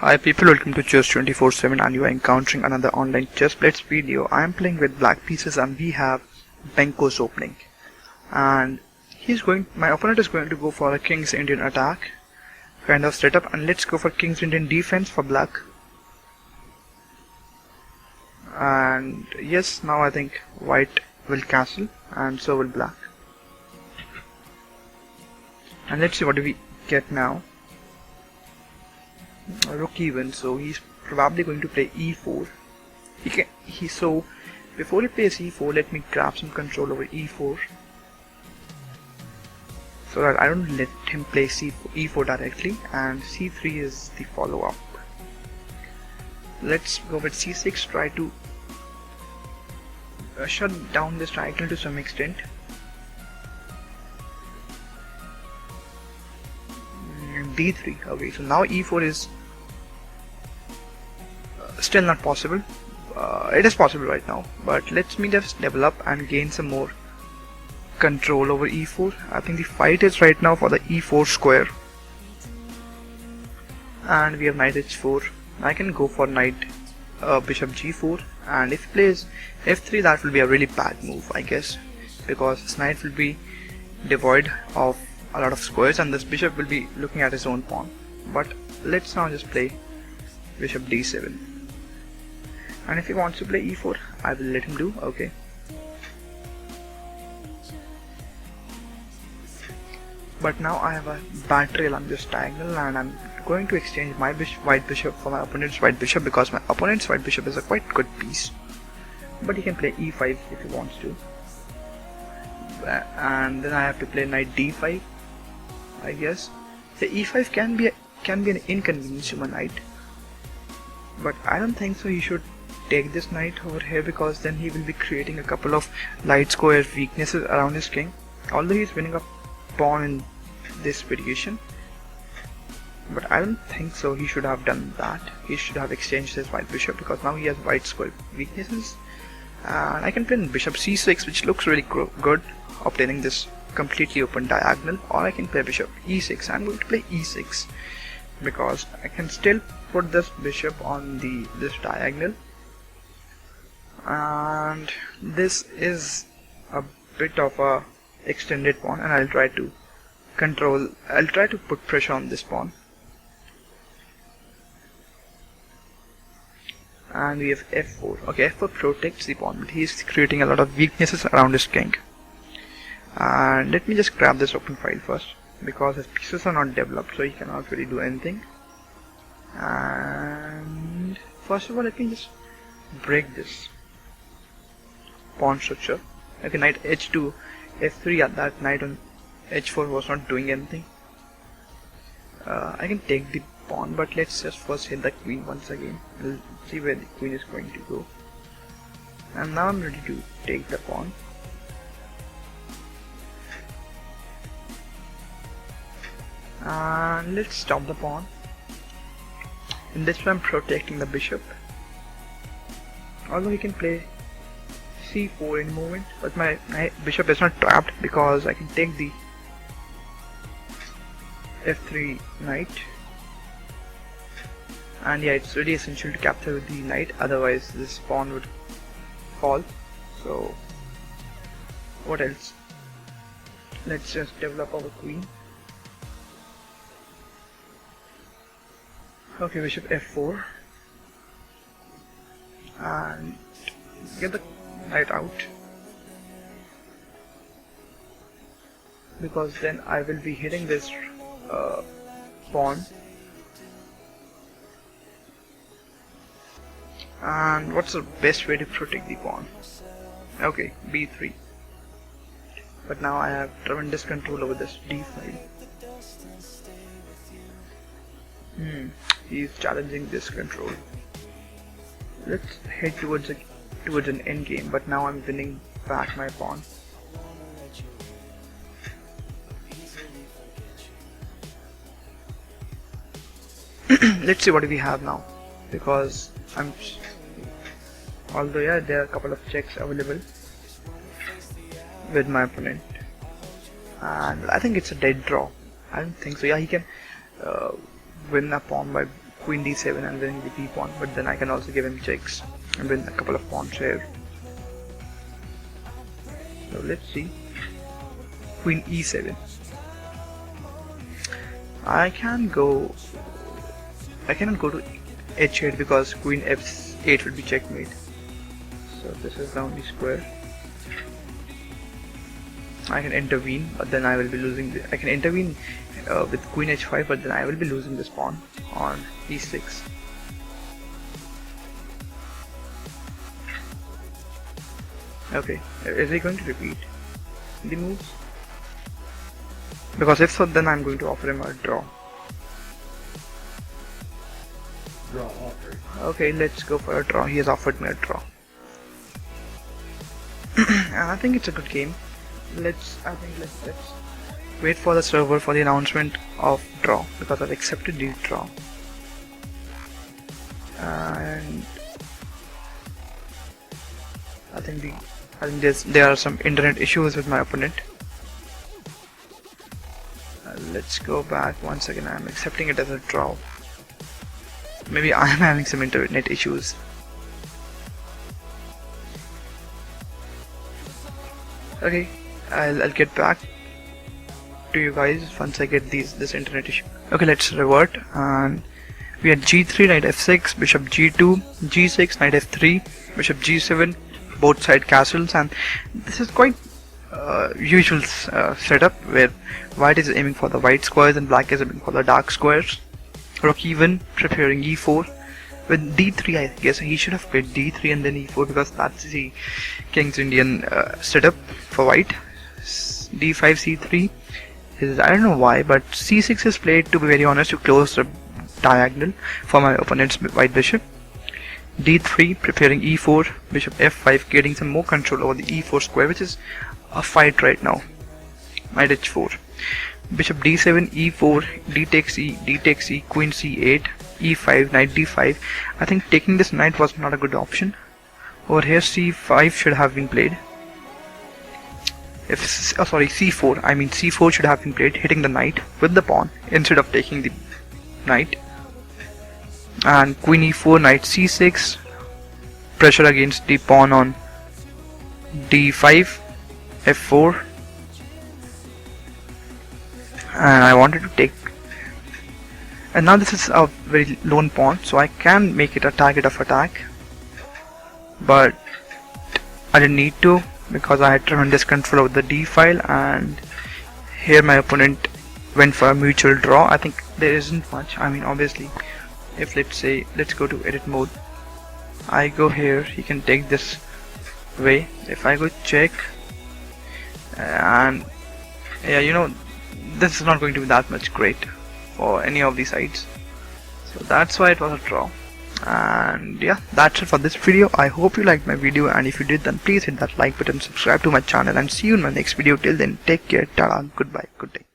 Hi people, welcome to Chess 24/7 and you are encountering another online chess blitz video. I am playing with black pieces and we have Benko's opening. And my opponent is going to go for a King's Indian attack kind of setup, and let's go for King's Indian defense for black. And yes, now I think white will castle and so will black. And let's see what do we get now. Rook even, so he's probably going to play e4. So before he plays e4, let me grab some control over e4 so that I don't let him play e4 directly, and c3 is the follow-up. Let's go with c6, try to shut down this triangle to some extent. d3. Okay, so now e4 is still not possible. It is possible right now, but let me just develop and gain some more control over e4. I think the fight is right now for the e4 square, and we have knight h4. I can go for knight bishop g4, and if he plays f3, that will be a really bad move, I guess, because this knight will be devoid of a lot of squares and this bishop will be looking at his own pawn. But let's now just play bishop d7, and if he wants to play e4, I will let him do. Okay, but now I have a battery along this diagonal and I'm going to exchange my white bishop for my opponent's white bishop, because my opponent's white bishop is a quite good piece, but he can play e5 if he wants to, and then I have to play knight d5. I guess the e5 can be an inconvenience to my knight, but I don't think so he should take this knight over here, because then he will be creating a couple of light square weaknesses around his king, although he is winning a pawn in this variation. But I don't think so he should have done that. He should have exchanged his white bishop, because now he has white square weaknesses, and I can play bishop c6, which looks really good, obtaining this completely open diagonal, or I can play bishop e6. I'm going to play e6 because I can still put this bishop on this diagonal, and this is a bit of a extended pawn, and I'll try to put pressure on this pawn. And we have f4. Okay, f4 protects the pawn, but he's creating a lot of weaknesses around his king. And let me just grab this open file first, because his pieces are not developed, so he cannot really do anything. And first of all, let me just break this pawn structure. Okay, knight h2, f3. At that knight on h4 was not doing anything. I can take the pawn, but let's just first hit the queen once again. We'll see where the queen is going to go. And now I'm ready to take the pawn. And let's stop the pawn. In this way I'm protecting the bishop, although he can play c4 in a moment, but my bishop is not trapped because I can take the f3 knight. And yeah, it's really essential to capture with the knight, otherwise this pawn would fall. So what else? Let's just develop our queen. Okay, bishop f4, and get the knight out, because then I will be hitting this pawn. And what's the best way to protect the pawn? Okay, b3, but now I have tremendous control over this d5. He's challenging this control. Let's head towards an endgame, but now I'm winning back my pawn. Let's see what we have now, because although yeah, there are a couple of checks available with my opponent, and I think it's a dead draw. I don't think so. Yeah, he can win a pawn by queen d7 and winning the b pawn, but then I can also give him checks and win a couple of pawns here. So let's see. Queen e7. I cannot go to h8 because queen f8 would be checkmate. So this is the only square. I can intervene, but then I will be losing. I can intervene with queen h5, but then I will be losing this pawn on e6. Okay, is he going to repeat the moves? Because if so, then I'm going to offer him a draw. Draw offer. Okay, let's go for a draw. He has offered me a draw. I think it's a good game. Let's wait for the server for the announcement of draw, because I've accepted the draw. And I think there are some internet issues with my opponent. Let's go back once again. I'm accepting it as a draw. Maybe I am having some internet issues. Okay, I'll get back to you guys once I get this internet issue. Okay, let's revert, and we had g3, knight f6, bishop g2, g6, knight f3, bishop g7, both side castles, and this is quite usual setup where white is aiming for the white squares and black is aiming for the dark squares. Rook e1, preparing e4. With d3, I guess he should have played d3 and then e4, because that's the King's Indian setup for white. d5, c3 is, I don't know why, but c6 is played, to be very honest, to close the diagonal for my opponent's white bishop. d3, preparing e4, bishop f5, getting some more control over the e4 square, which is a fight right now. Knight h4, bishop d7, e4, d takes e, queen c8, e5, knight d5. I think taking this knight was not a good option. Over here c5 should have been played. C4. I mean c4 should have been played, hitting the knight with the pawn instead of taking the knight. And queen e4, knight c6, pressure against the pawn on d5, f4, and I wanted to take, and now this is a very lone pawn, so I can make it a target of attack, but I didn't need to because I had tremendous control over the d file, and here my opponent went for a mutual draw. I think there isn't much. I mean, obviously, if let's go to edit mode, I go here, he can take this way. If I go check, and yeah, you know, this is not going to be that much great for any of these sides, so that's why it was a draw. And yeah, that's it for this video. I hope you liked my video, and if you did, then please hit that like button, subscribe to my channel, and see you in my next video. Till then, take care, tada, goodbye, good day.